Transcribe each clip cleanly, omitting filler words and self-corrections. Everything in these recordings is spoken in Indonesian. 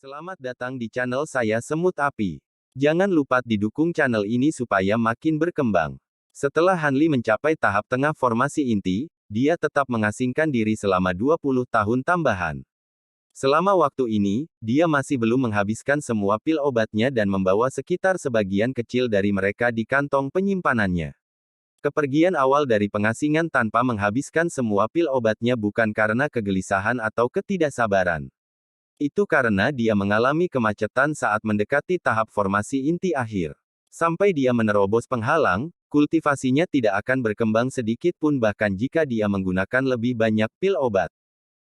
Selamat datang di channel saya Semut Api. Jangan lupa didukung channel ini supaya makin berkembang. Setelah Hanli mencapai tahap tengah formasi inti, dia tetap mengasingkan diri selama 20 tahun tambahan. Selama waktu ini, dia masih belum menghabiskan semua pil obatnya dan membawa sekitar sebagian kecil dari mereka di kantong penyimpanannya. Kepergian awal dari pengasingan tanpa menghabiskan semua pil obatnya bukan karena kegelisahan atau ketidaksabaran. Itu karena dia mengalami kemacetan saat mendekati tahap formasi inti akhir. Sampai dia menerobos penghalang, kultivasinya tidak akan berkembang sedikit pun bahkan jika dia menggunakan lebih banyak pil obat.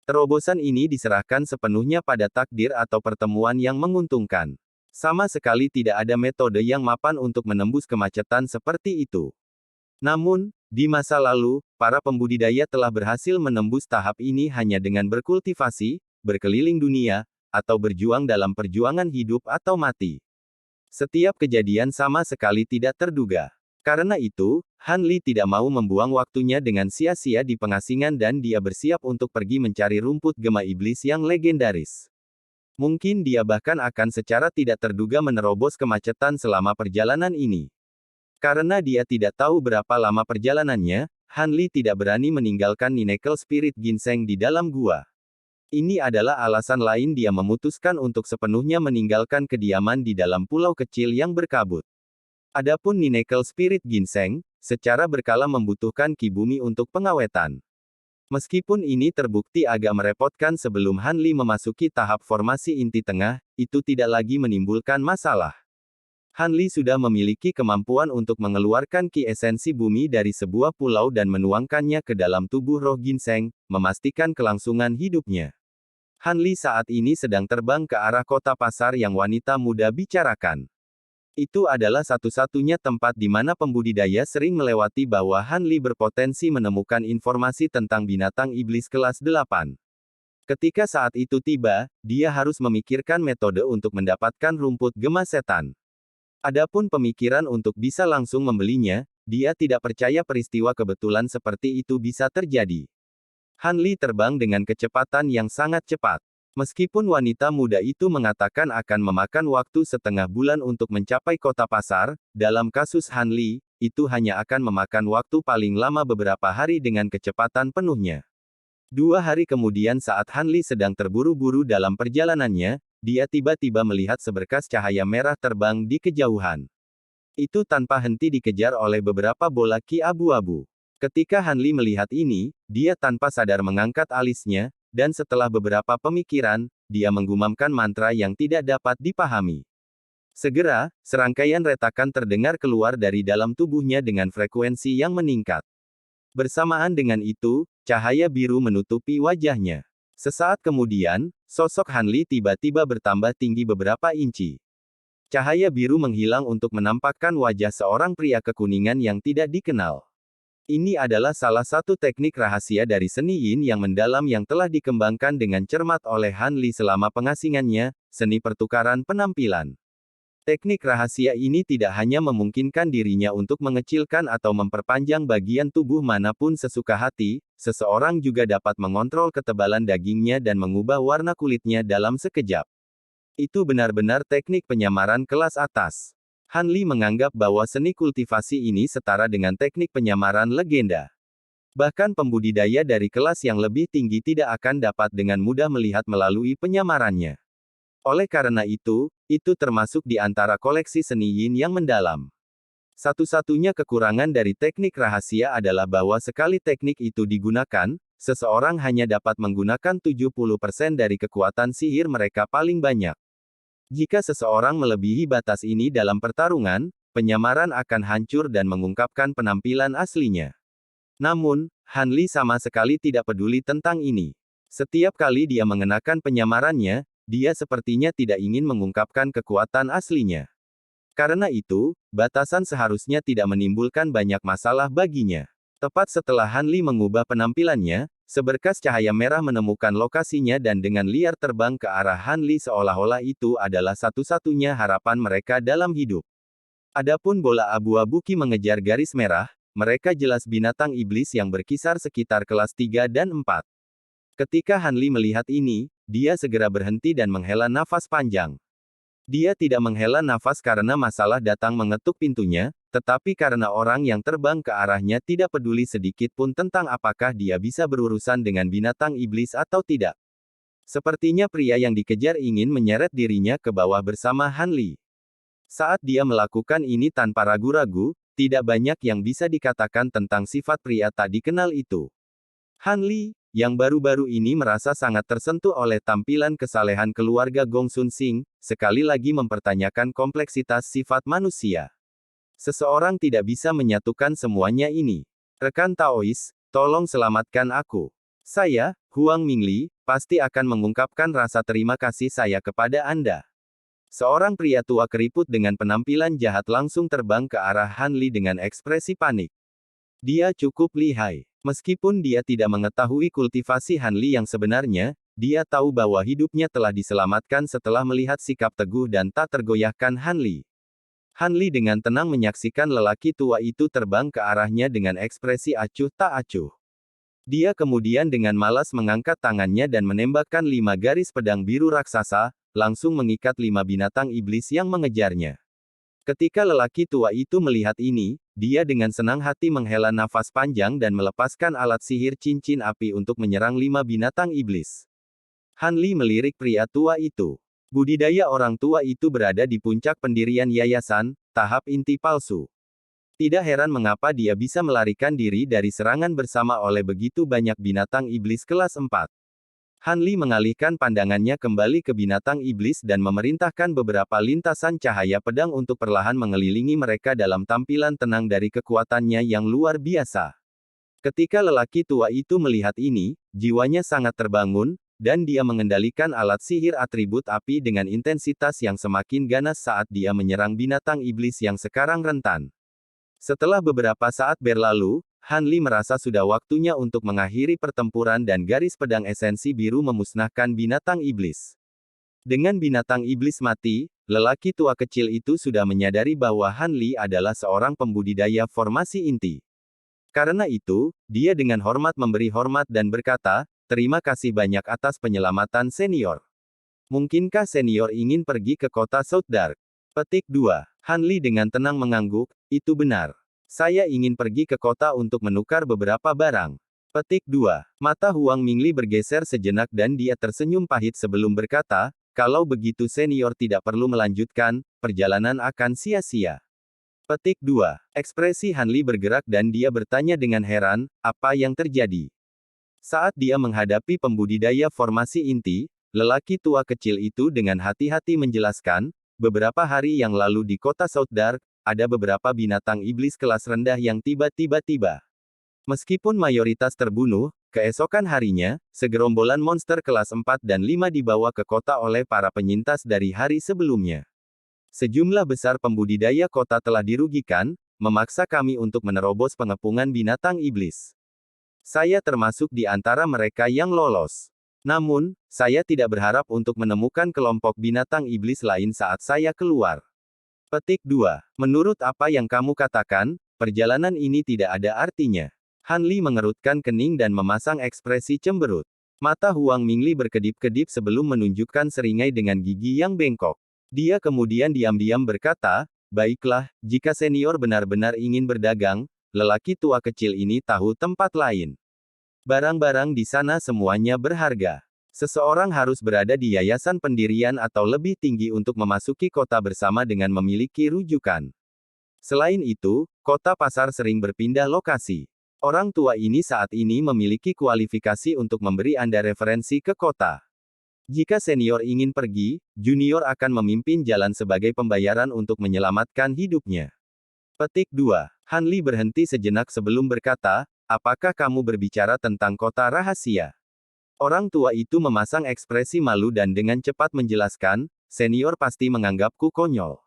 Terobosan ini diserahkan sepenuhnya pada takdir atau pertemuan yang menguntungkan. Sama sekali tidak ada metode yang mapan untuk menembus kemacetan seperti itu. Namun, di masa lalu, para pembudidaya telah berhasil menembus tahap ini hanya dengan berkultivasi, berkeliling dunia, atau berjuang dalam perjuangan hidup atau mati. Setiap kejadian sama sekali tidak terduga. Karena itu, Hanli tidak mau membuang waktunya dengan sia-sia di pengasingan dan dia bersiap untuk pergi mencari rumput gema iblis yang legendaris. Mungkin dia bahkan akan secara tidak terduga menerobos kemacetan selama perjalanan ini. Karena dia tidak tahu berapa lama perjalanannya, Hanli tidak berani meninggalkan Ninekal Spirit Ginseng di dalam gua. Ini adalah alasan lain dia memutuskan untuk sepenuhnya meninggalkan kediaman di dalam pulau kecil yang berkabut. Adapun Ninekal Spirit Ginseng, secara berkala membutuhkan ki bumi untuk pengawetan. Meskipun ini terbukti agak merepotkan sebelum Hanli memasuki tahap formasi inti tengah, itu tidak lagi menimbulkan masalah. Hanli sudah memiliki kemampuan untuk mengeluarkan ki esensi bumi dari sebuah pulau dan menuangkannya ke dalam tubuh roh ginseng, memastikan kelangsungan hidupnya. Hanli saat ini sedang terbang ke arah kota pasar yang wanita muda bicarakan. Itu adalah satu-satunya tempat di mana pembudidaya sering melewati bahwa Hanli berpotensi menemukan informasi tentang binatang iblis kelas 8. Ketika saat itu tiba, dia harus memikirkan metode untuk mendapatkan rumput gema setan. Adapun pemikiran untuk bisa langsung membelinya, dia tidak percaya peristiwa kebetulan seperti itu bisa terjadi. Hanli terbang dengan kecepatan yang sangat cepat. Meskipun wanita muda itu mengatakan akan memakan waktu setengah bulan untuk mencapai kota pasar, dalam kasus Hanli, itu hanya akan memakan waktu paling lama beberapa hari dengan kecepatan penuhnya. 2 hari kemudian saat Hanli sedang terburu-buru dalam perjalanannya, dia tiba-tiba melihat seberkas cahaya merah terbang di kejauhan. Itu tanpa henti dikejar oleh beberapa bola ki abu-abu. Ketika Hanli melihat ini, dia tanpa sadar mengangkat alisnya, dan setelah beberapa pemikiran, dia menggumamkan mantra yang tidak dapat dipahami. Segera, serangkaian retakan terdengar keluar dari dalam tubuhnya dengan frekuensi yang meningkat. Bersamaan dengan itu, cahaya biru menutupi wajahnya. Sesaat kemudian, sosok Hanli tiba-tiba bertambah tinggi beberapa inci. Cahaya biru menghilang untuk menampakkan wajah seorang pria kekuningan yang tidak dikenal. Ini adalah salah satu teknik rahasia dari seni yin yang mendalam yang telah dikembangkan dengan cermat oleh Hanli selama pengasingannya, seni pertukaran penampilan. Teknik rahasia ini tidak hanya memungkinkan dirinya untuk mengecilkan atau memperpanjang bagian tubuh manapun sesuka hati, seseorang juga dapat mengontrol ketebalan dagingnya dan mengubah warna kulitnya dalam sekejap. Itu benar-benar teknik penyamaran kelas atas. Hanli menganggap bahwa seni kultivasi ini setara dengan teknik penyamaran legenda. Bahkan pembudidaya dari kelas yang lebih tinggi tidak akan dapat dengan mudah melihat melalui penyamarannya. Oleh karena itu termasuk di antara koleksi seni yin yang mendalam. Satu-satunya kekurangan dari teknik rahasia adalah bahwa sekali teknik itu digunakan, seseorang hanya dapat menggunakan 70% dari kekuatan sihir mereka paling banyak. Jika seseorang melebihi batas ini dalam pertarungan, penyamaran akan hancur dan mengungkapkan penampilan aslinya. Namun, Hanli sama sekali tidak peduli tentang ini. Setiap kali dia mengenakan penyamarannya, dia sepertinya tidak ingin mengungkapkan kekuatan aslinya. Karena itu, batasan seharusnya tidak menimbulkan banyak masalah baginya. Tepat setelah Hanli mengubah penampilannya, seberkas cahaya merah menemukan lokasinya dan dengan liar terbang ke arah Hanli seolah-olah itu adalah satu-satunya harapan mereka dalam hidup. Adapun bola abu-abu ki mengejar garis merah, mereka jelas binatang iblis yang berkisar sekitar kelas 3 dan 4. Ketika Hanli melihat ini, dia segera berhenti dan menghela nafas panjang. Dia tidak menghela nafas karena masalah datang mengetuk pintunya, tetapi karena orang yang terbang ke arahnya tidak peduli sedikit pun tentang apakah dia bisa berurusan dengan binatang iblis atau tidak. Sepertinya pria yang dikejar ingin menyeret dirinya ke bawah bersama Han Li. Saat dia melakukan ini tanpa ragu-ragu, tidak banyak yang bisa dikatakan tentang sifat pria tak dikenal itu. Han Li, yang baru-baru ini merasa sangat tersentuh oleh tampilan kesalehan keluarga Gong Sun Sing, sekali lagi mempertanyakan kompleksitas sifat manusia. Seseorang tidak bisa menyatukan semuanya ini. Rekan Taois, tolong selamatkan aku. Saya, Huang Mingli, pasti akan mengungkapkan rasa terima kasih saya kepada Anda. Seorang pria tua keriput dengan penampilan jahat langsung terbang ke arah Han Li dengan ekspresi panik. Dia cukup lihai. Meskipun dia tidak mengetahui kultivasi Han Li yang sebenarnya, dia tahu bahwa hidupnya telah diselamatkan setelah melihat sikap teguh dan tak tergoyahkan Han Li. Han Li dengan tenang menyaksikan lelaki tua itu terbang ke arahnya dengan ekspresi acuh tak acuh. Dia kemudian dengan malas mengangkat tangannya dan menembakkan 5 garis pedang biru raksasa, langsung mengikat 5 binatang iblis yang mengejarnya. Ketika lelaki tua itu melihat ini, dia dengan senang hati menghela nafas panjang dan melepaskan alat sihir cincin api untuk menyerang 5 binatang iblis. Han Li melirik pria tua itu. Budidaya orang tua itu berada di puncak pendirian yayasan, tahap inti palsu. Tidak heran mengapa dia bisa melarikan diri dari serangan bersama oleh begitu banyak binatang iblis kelas 4. Han Li mengalihkan pandangannya kembali ke binatang iblis dan memerintahkan beberapa lintasan cahaya pedang untuk perlahan mengelilingi mereka dalam tampilan tenang dari kekuatannya yang luar biasa. Ketika lelaki tua itu melihat ini, jiwanya sangat terbangun, dan dia mengendalikan alat sihir atribut api dengan intensitas yang semakin ganas saat dia menyerang binatang iblis yang sekarang rentan. Setelah beberapa saat berlalu, Han Li merasa sudah waktunya untuk mengakhiri pertempuran dan garis pedang esensi biru memusnahkan binatang iblis. Dengan binatang iblis mati, lelaki tua kecil itu sudah menyadari bahwa Han Li adalah seorang pembudidaya formasi inti. Karena itu, dia dengan hormat memberi hormat dan berkata, "Terima kasih banyak atas penyelamatan senior. Mungkinkah senior ingin pergi ke kota South Dark?" Petik 2. Han Li dengan tenang mengangguk, "Itu benar. Saya ingin pergi ke kota untuk menukar beberapa barang." Petik 2. Mata Huang Mingli bergeser sejenak dan dia tersenyum pahit sebelum berkata, "Kalau begitu senior tidak perlu melanjutkan, perjalanan akan sia-sia." Petik 2. Ekspresi Han Li bergerak dan dia bertanya dengan heran, apa yang terjadi? Saat dia menghadapi pembudidaya formasi inti, lelaki tua kecil itu dengan hati-hati menjelaskan, beberapa hari yang lalu di kota South Dark, ada beberapa binatang iblis kelas rendah yang tiba-tiba tiba. Meskipun mayoritas terbunuh, keesokan harinya, segerombolan monster kelas 4 dan 5 dibawa ke kota oleh para penyintas dari hari sebelumnya. Sejumlah besar pembudidaya kota telah dirugikan, memaksa kami untuk menerobos pengepungan binatang iblis. Saya termasuk di antara mereka yang lolos. Namun, saya tidak berharap untuk menemukan kelompok binatang iblis lain saat saya keluar. Petik 2. Menurut apa yang kamu katakan, perjalanan ini tidak ada artinya. Han Li mengerutkan kening dan memasang ekspresi cemberut. Mata Huang Mingli berkedip-kedip sebelum menunjukkan seringai dengan gigi yang bengkok. Dia kemudian diam-diam berkata, "Baiklah, jika senior benar-benar ingin berdagang, lelaki tua kecil ini tahu tempat lain. Barang-barang di sana semuanya berharga. Seseorang harus berada di yayasan pendirian atau lebih tinggi untuk memasuki kota bersama dengan memiliki rujukan. Selain itu, kota pasar sering berpindah lokasi. Orang tua ini saat ini memiliki kualifikasi untuk memberi Anda referensi ke kota. Jika senior ingin pergi, junior akan memimpin jalan sebagai pembayaran untuk menyelamatkan hidupnya." Petik 2. Han Li berhenti sejenak sebelum berkata, "Apakah kamu berbicara tentang kota rahasia?" Orang tua itu memasang ekspresi malu dan dengan cepat menjelaskan, "Senior pasti menganggapku konyol.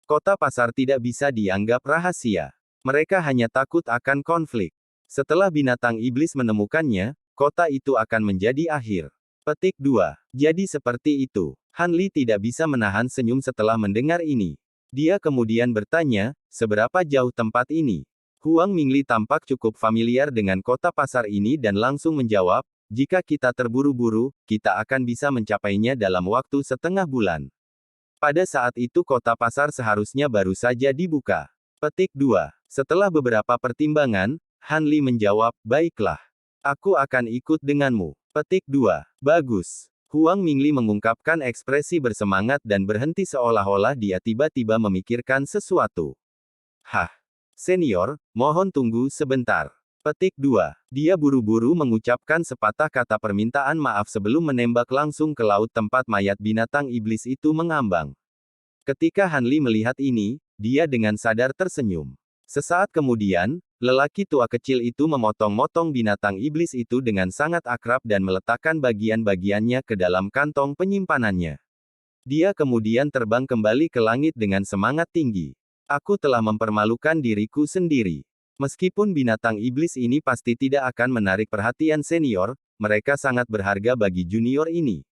Kota pasar tidak bisa dianggap rahasia. Mereka hanya takut akan konflik. Setelah binatang iblis menemukannya, kota itu akan menjadi akhir." Petik 2. Jadi seperti itu. Han Li tidak bisa menahan senyum setelah mendengar ini. Dia kemudian bertanya, "Seberapa jauh tempat ini?" Huang Mingli tampak cukup familiar dengan kota pasar ini dan langsung menjawab, jika kita terburu-buru, kita akan bisa mencapainya dalam waktu setengah bulan. Pada saat itu kota pasar seharusnya baru saja dibuka. Petik 2. Setelah beberapa pertimbangan, Han Li menjawab, baiklah. Aku akan ikut denganmu. Petik 2. Bagus. Huang Mingli mengungkapkan ekspresi bersemangat dan berhenti seolah-olah dia tiba-tiba memikirkan sesuatu. Hah. Senior, mohon tunggu sebentar. Petik 2. Dia buru-buru mengucapkan sepatah kata permintaan maaf sebelum menembak langsung ke laut tempat mayat binatang iblis itu mengambang. Ketika Han Li melihat ini, dia dengan sadar tersenyum. Sesaat kemudian, lelaki tua kecil itu memotong-motong binatang iblis itu dengan sangat akrab dan meletakkan bagian-bagiannya ke dalam kantong penyimpanannya. Dia kemudian terbang kembali ke langit dengan semangat tinggi. Aku telah mempermalukan diriku sendiri. Meskipun binatang iblis ini pasti tidak akan menarik perhatian senior, mereka sangat berharga bagi junior ini.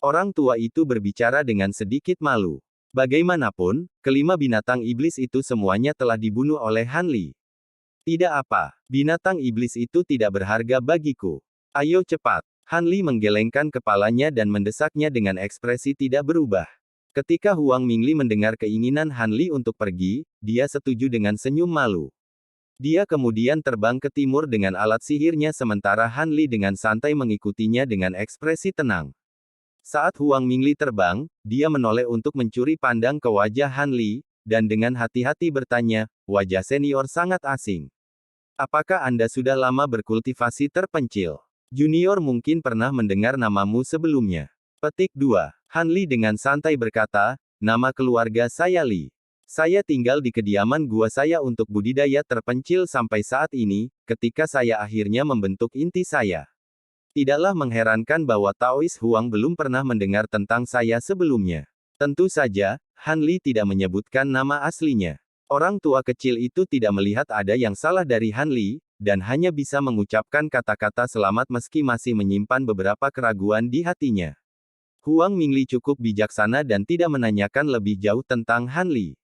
Orang tua itu berbicara dengan sedikit malu. Bagaimanapun, kelima binatang iblis itu semuanya telah dibunuh oleh Han Li. Tidak apa, binatang iblis itu tidak berharga bagiku. Ayo cepat. Han Li menggelengkan kepalanya dan mendesaknya dengan ekspresi tidak berubah. Ketika Huang Mingli mendengar keinginan Han Li untuk pergi, dia setuju dengan senyum malu. Dia kemudian terbang ke timur dengan alat sihirnya sementara Han Li dengan santai mengikutinya dengan ekspresi tenang. Saat Huang Mingli terbang, dia menoleh untuk mencuri pandang ke wajah Han Li, dan dengan hati-hati bertanya, wajah senior sangat asing. Apakah Anda sudah lama berkultivasi terpencil? Junior mungkin pernah mendengar namamu sebelumnya. Petik 2. Han Li dengan santai berkata, nama keluarga saya Li. Saya tinggal di kediaman gua saya untuk budidaya terpencil sampai saat ini, ketika saya akhirnya membentuk inti saya. Tidaklah mengherankan bahwa Taois Huang belum pernah mendengar tentang saya sebelumnya. Tentu saja, Han Li tidak menyebutkan nama aslinya. Orang tua kecil itu tidak melihat ada yang salah dari Han Li, dan hanya bisa mengucapkan kata-kata selamat meski masih menyimpan beberapa keraguan di hatinya. Huang Mingli cukup bijaksana dan tidak menanyakan lebih jauh tentang Han Li.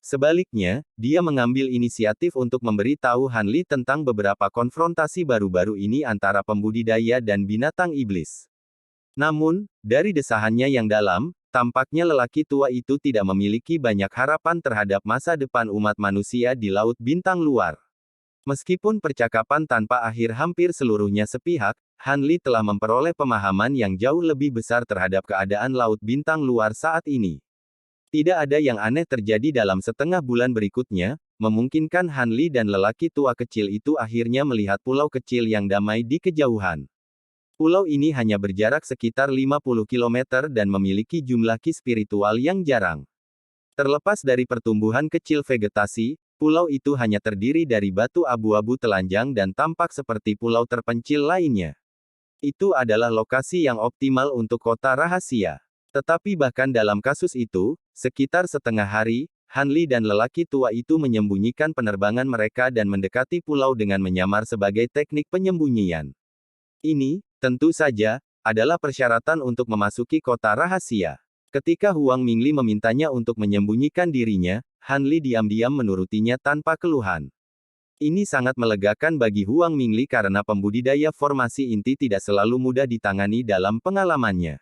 Sebaliknya, dia mengambil inisiatif untuk memberi tahu Han Li tentang beberapa konfrontasi baru-baru ini antara pembudidaya dan binatang iblis. Namun, dari desahannya yang dalam, tampaknya lelaki tua itu tidak memiliki banyak harapan terhadap masa depan umat manusia di Laut Bintang Luar. Meskipun percakapan tanpa akhir hampir seluruhnya sepihak, Han Li telah memperoleh pemahaman yang jauh lebih besar terhadap keadaan Laut Bintang Luar saat ini. Tidak ada yang aneh terjadi dalam setengah bulan berikutnya, memungkinkan Han Li dan lelaki tua kecil itu akhirnya melihat pulau kecil yang damai di kejauhan. Pulau ini hanya berjarak sekitar 50 km dan memiliki jumlah ki spiritual yang jarang. Terlepas dari pertumbuhan kecil vegetasi, pulau itu hanya terdiri dari batu abu-abu telanjang dan tampak seperti pulau terpencil lainnya. Itu adalah lokasi yang optimal untuk kota rahasia. Tetapi bahkan dalam kasus itu, sekitar setengah hari, Han Li dan lelaki tua itu menyembunyikan penerbangan mereka dan mendekati pulau dengan menyamar sebagai teknik penyembunyian. Ini, tentu saja, adalah persyaratan untuk memasuki kota rahasia. Ketika Huang Mingli memintanya untuk menyembunyikan dirinya, Han Li diam-diam menurutinya tanpa keluhan. Ini sangat melegakan bagi Huang Mingli karena pembudidaya formasi inti tidak selalu mudah ditangani dalam pengalamannya.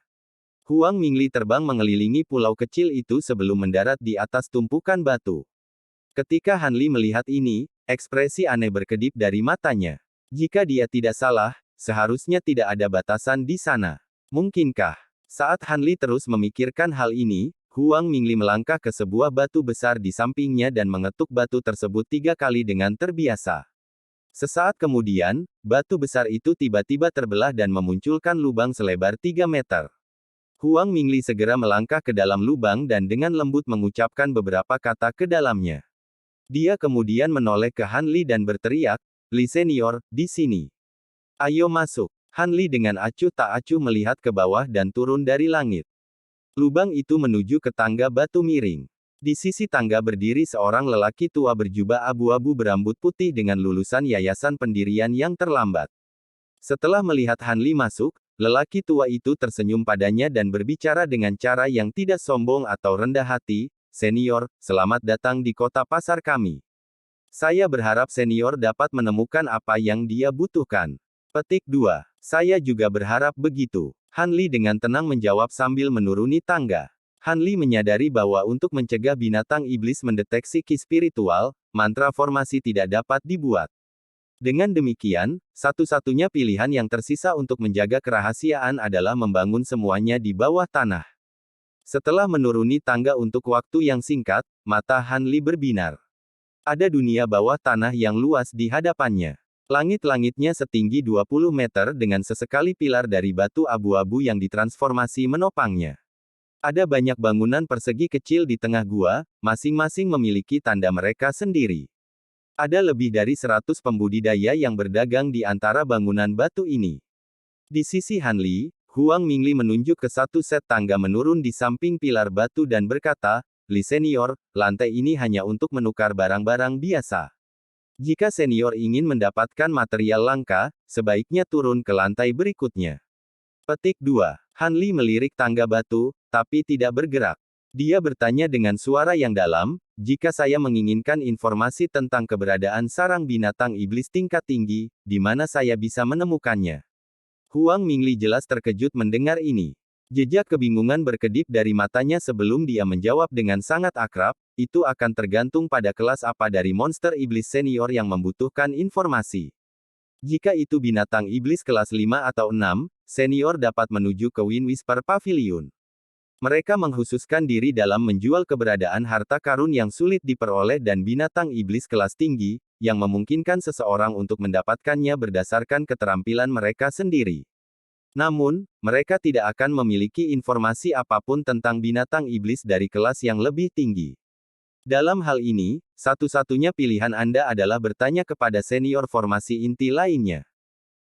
Huang Mingli terbang mengelilingi pulau kecil itu sebelum mendarat di atas tumpukan batu. Ketika Han Li melihat ini, ekspresi aneh berkedip dari matanya. Jika dia tidak salah, seharusnya tidak ada batasan di sana. Mungkinkah? Saat Han Li terus memikirkan hal ini, Huang Mingli melangkah ke sebuah batu besar di sampingnya dan mengetuk batu tersebut 3 kali dengan terbiasa. Sesaat kemudian, batu besar itu tiba-tiba terbelah dan memunculkan lubang selebar 3 meter. Huang Mingli segera melangkah ke dalam lubang dan dengan lembut mengucapkan beberapa kata ke dalamnya. Dia kemudian menoleh ke Han Li dan berteriak, Li senior, di sini. Ayo masuk. Han Li dengan acuh tak acuh melihat ke bawah dan turun dari langit. Lubang itu menuju ke tangga batu miring. Di sisi tangga berdiri seorang lelaki tua berjubah abu-abu berambut putih dengan lulusan yayasan pendirian yang terlambat. Setelah melihat Han Li masuk, lelaki tua itu tersenyum padanya dan berbicara dengan cara yang tidak sombong atau rendah hati, senior, selamat datang di kota pasar kami. Saya berharap senior dapat menemukan apa yang dia butuhkan. Petik 2. Saya juga berharap begitu. Han Li dengan tenang menjawab sambil menuruni tangga. Han Li menyadari bahwa untuk mencegah binatang iblis mendeteksi ki spiritual, mantra formasi tidak dapat dibuat. Dengan demikian, satu-satunya pilihan yang tersisa untuk menjaga kerahasiaan adalah membangun semuanya di bawah tanah. Setelah menuruni tangga untuk waktu yang singkat, mata Han Li berbinar. Ada dunia bawah tanah yang luas di hadapannya. Langit-langitnya setinggi 20 meter dengan sesekali pilar dari batu abu-abu yang ditransformasi menopangnya. Ada banyak bangunan persegi kecil di tengah gua, masing-masing memiliki tanda mereka sendiri. Ada lebih dari 100 pembudidaya yang berdagang di antara bangunan batu ini. Di sisi Han Li, Huang Mingli menunjuk ke satu set tangga menurun di samping pilar batu dan berkata, "Li Senior, lantai ini hanya untuk menukar barang-barang biasa. Jika Senior ingin mendapatkan material langka, sebaiknya turun ke lantai berikutnya." Petik 2. Han Li melirik tangga batu, tapi tidak bergerak. Dia bertanya dengan suara yang dalam, "Jika saya menginginkan informasi tentang keberadaan sarang binatang iblis tingkat tinggi, di mana saya bisa menemukannya?" Huang Mingli jelas terkejut mendengar ini. Jejak kebingungan berkedip dari matanya sebelum dia menjawab dengan sangat akrab, "Itu akan tergantung pada kelas apa dari monster iblis senior yang membutuhkan informasi. Jika itu binatang iblis kelas 5 atau 6, senior dapat menuju ke Wind Whisper Pavilion. Mereka mengkhususkan diri dalam menjual keberadaan harta karun yang sulit diperoleh dan binatang iblis kelas tinggi, yang memungkinkan seseorang untuk mendapatkannya berdasarkan keterampilan mereka sendiri. Namun, mereka tidak akan memiliki informasi apapun tentang binatang iblis dari kelas yang lebih tinggi. Dalam hal ini, satu-satunya pilihan Anda adalah bertanya kepada senior formasi inti lainnya.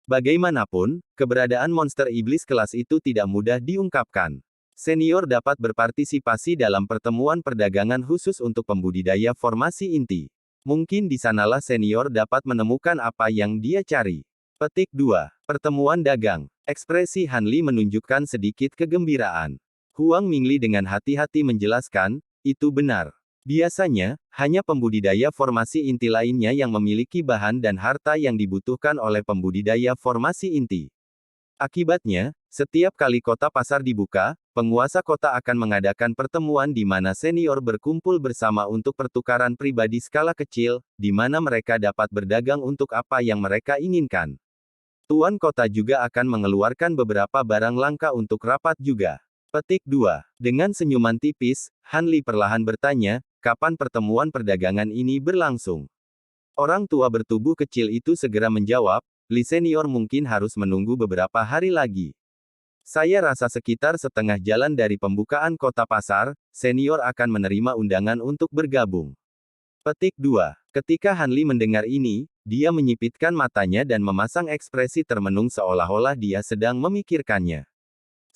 Bagaimanapun, keberadaan monster iblis kelas itu tidak mudah diungkapkan. Senior dapat berpartisipasi dalam pertemuan perdagangan khusus untuk pembudidaya formasi inti. Mungkin di sanalah senior dapat menemukan apa yang dia cari. Petik 2. Pertemuan dagang. Ekspresi Han Li menunjukkan sedikit kegembiraan. Huang Mingli dengan hati-hati menjelaskan, "Itu benar. Biasanya, hanya pembudidaya formasi inti lainnya yang memiliki bahan dan harta yang dibutuhkan oleh pembudidaya formasi inti. Akibatnya, setiap kali kota pasar dibuka, penguasa kota akan mengadakan pertemuan di mana senior berkumpul bersama untuk pertukaran pribadi skala kecil, di mana mereka dapat berdagang untuk apa yang mereka inginkan. Tuan kota juga akan mengeluarkan beberapa barang langka untuk rapat juga." Petik 2. Dengan senyuman tipis, Han Li perlahan bertanya, "Kapan pertemuan perdagangan ini berlangsung?" Orang tua bertubuh kecil itu segera menjawab, "Li Senior mungkin harus menunggu beberapa hari lagi. Saya rasa sekitar setengah jalan dari pembukaan kota pasar, Senior akan menerima undangan untuk bergabung." Petik 2. Ketika Han Li mendengar ini, dia menyipitkan matanya dan memasang ekspresi termenung seolah-olah dia sedang memikirkannya.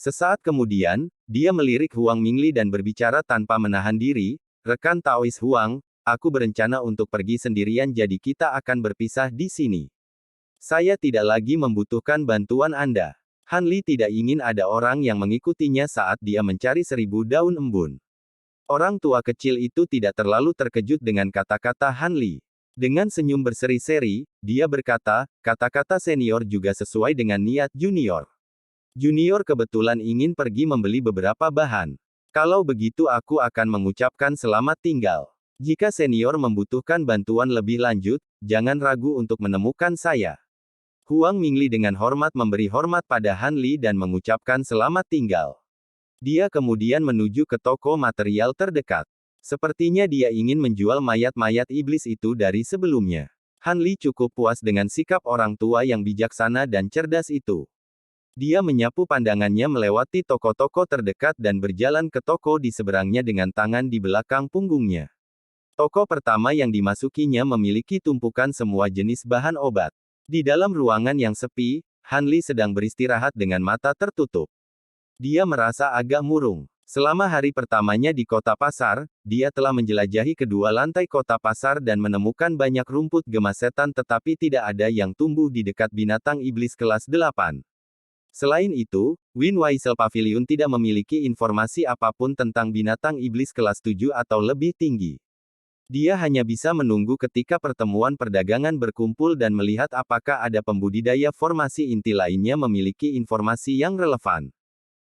Sesaat kemudian, dia melirik Huang Mingli dan berbicara tanpa menahan diri, "Rekan Taois Huang, aku berencana untuk pergi sendirian jadi kita akan berpisah di sini. Saya tidak lagi membutuhkan bantuan Anda." Han Li tidak ingin ada orang yang mengikutinya saat dia mencari 1000 daun embun. Orang tua kecil itu tidak terlalu terkejut dengan kata-kata Han Li. Dengan senyum berseri-seri, dia berkata, "Kata-kata senior juga sesuai dengan niat junior. Junior kebetulan ingin pergi membeli beberapa bahan. Kalau begitu aku akan mengucapkan selamat tinggal. Jika senior membutuhkan bantuan lebih lanjut, jangan ragu untuk menemukan saya." Huang Mingli dengan hormat memberi hormat pada Han Li dan mengucapkan selamat tinggal. Dia kemudian menuju ke toko material terdekat. Sepertinya dia ingin menjual mayat-mayat iblis itu dari sebelumnya. Han Li cukup puas dengan sikap orang tua yang bijaksana dan cerdas itu. Dia menyapu pandangannya melewati toko-toko terdekat dan berjalan ke toko di seberangnya dengan tangan di belakang punggungnya. Toko pertama yang dimasukinya memiliki tumpukan semua jenis bahan obat. Di dalam ruangan yang sepi, Han Li sedang beristirahat dengan mata tertutup. Dia merasa agak murung. Selama hari pertamanya di kota pasar, dia telah menjelajahi kedua lantai kota pasar dan menemukan banyak rumput gemas setan tetapi tidak ada yang tumbuh di dekat binatang iblis kelas 8. Selain itu, Wind Whistle Pavilion tidak memiliki informasi apapun tentang binatang iblis kelas 7 atau lebih tinggi. Dia hanya bisa menunggu ketika pertemuan perdagangan berkumpul dan melihat apakah ada pembudidaya formasi inti lainnya memiliki informasi yang relevan.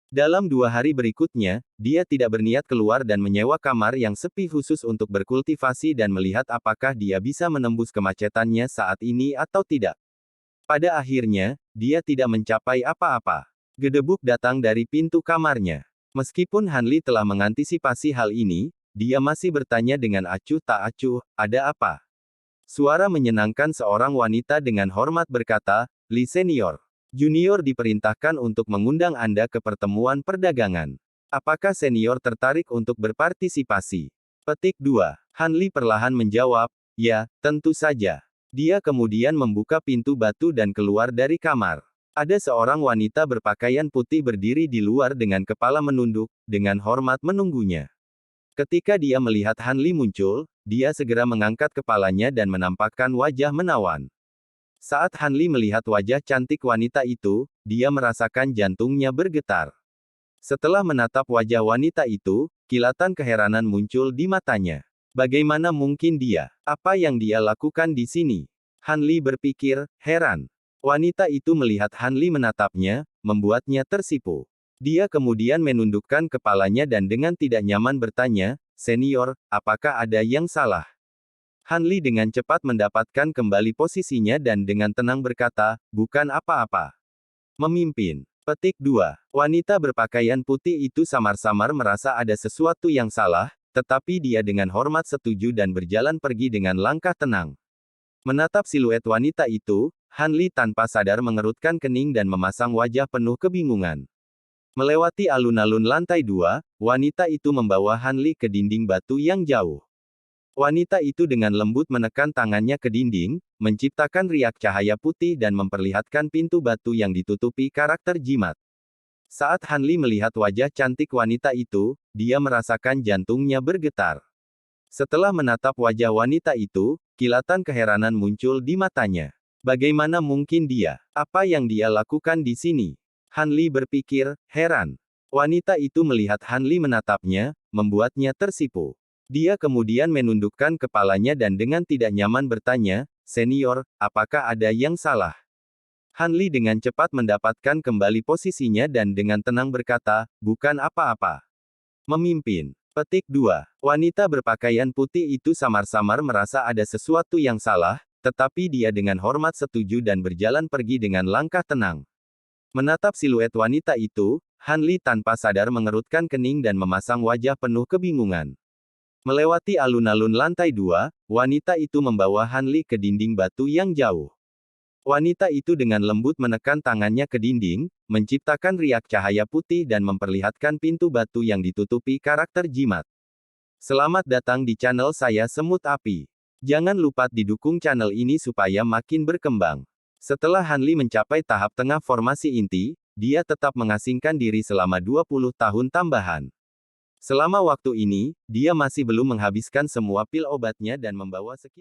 Dalam 2 hari berikutnya, dia tidak berniat keluar dan menyewa kamar yang sepi khusus untuk berkultivasi dan melihat apakah dia bisa menembus kemacetannya saat ini atau tidak. Pada akhirnya, dia tidak mencapai apa-apa. Gedebuk datang dari pintu kamarnya. Meskipun Hanli telah mengantisipasi hal ini, dia masih bertanya dengan acuh tak acuh, "Ada apa?" Suara menyenangkan seorang wanita dengan hormat berkata, "Li Senior. Junior diperintahkan untuk mengundang Anda ke pertemuan perdagangan. Apakah Senior tertarik untuk berpartisipasi?" Petik 2. Hanli perlahan menjawab, "Ya, tentu saja." Dia kemudian membuka pintu batu dan keluar dari kamar. Ada seorang wanita berpakaian putih berdiri di luar dengan kepala menunduk, dengan hormat menunggunya. Ketika dia melihat Hanli muncul, dia segera mengangkat kepalanya dan menampakkan wajah menawan. Saat Hanli melihat wajah cantik wanita itu, dia merasakan jantungnya bergetar. Setelah menatap wajah wanita itu, kilatan keheranan muncul di matanya. Bagaimana mungkin dia? Apa yang dia lakukan di sini? Hanli berpikir, heran. Wanita itu melihat Hanli menatapnya, membuatnya tersipu. Dia kemudian menundukkan kepalanya dan dengan tidak nyaman bertanya, "Senior, apakah ada yang salah?" Hanli dengan cepat mendapatkan kembali posisinya dan dengan tenang berkata, "Bukan apa-apa." Memimpin. Petik 2. Wanita berpakaian putih itu samar-samar merasa ada sesuatu yang salah, tetapi dia dengan hormat setuju dan berjalan pergi dengan langkah tenang. Menatap siluet wanita itu, Hanli tanpa sadar mengerutkan kening dan memasang wajah penuh kebingungan. Melewati alun-alun lantai 2, wanita itu membawa Hanli ke dinding batu yang jauh. Wanita itu dengan lembut menekan tangannya ke dinding, menciptakan riak cahaya putih dan memperlihatkan pintu batu yang ditutupi karakter jimat. Saat Hanli melihat wajah cantik wanita itu, dia merasakan jantungnya bergetar. Setelah menatap wajah wanita itu, kilatan keheranan muncul di matanya. Bagaimana mungkin dia? Apa yang dia lakukan di sini? Hanli berpikir, heran. Wanita itu melihat Hanli menatapnya, membuatnya tersipu. Dia kemudian menundukkan kepalanya dan dengan tidak nyaman bertanya, "Senior, apakah ada yang salah?" Hanli dengan cepat mendapatkan kembali posisinya dan dengan tenang berkata, "Bukan apa-apa." Memimpin. Petik 2. Wanita berpakaian putih itu samar-samar merasa ada sesuatu yang salah, tetapi dia dengan hormat setuju dan berjalan pergi dengan langkah tenang. Menatap siluet wanita itu, Hanli tanpa sadar mengerutkan kening dan memasang wajah penuh kebingungan. Melewati alun-alun lantai 2, wanita itu membawa Hanli ke dinding batu yang jauh. Wanita itu dengan lembut menekan tangannya ke dinding, menciptakan riak cahaya putih dan memperlihatkan pintu batu yang ditutupi karakter jimat. Selamat datang di channel saya Semut Api. Jangan lupa didukung channel ini supaya makin berkembang. Setelah Hanli mencapai tahap tengah formasi inti, dia tetap mengasingkan diri selama 20 tahun tambahan. Selama waktu ini, dia masih belum menghabiskan semua pil obatnya dan membawa sekitar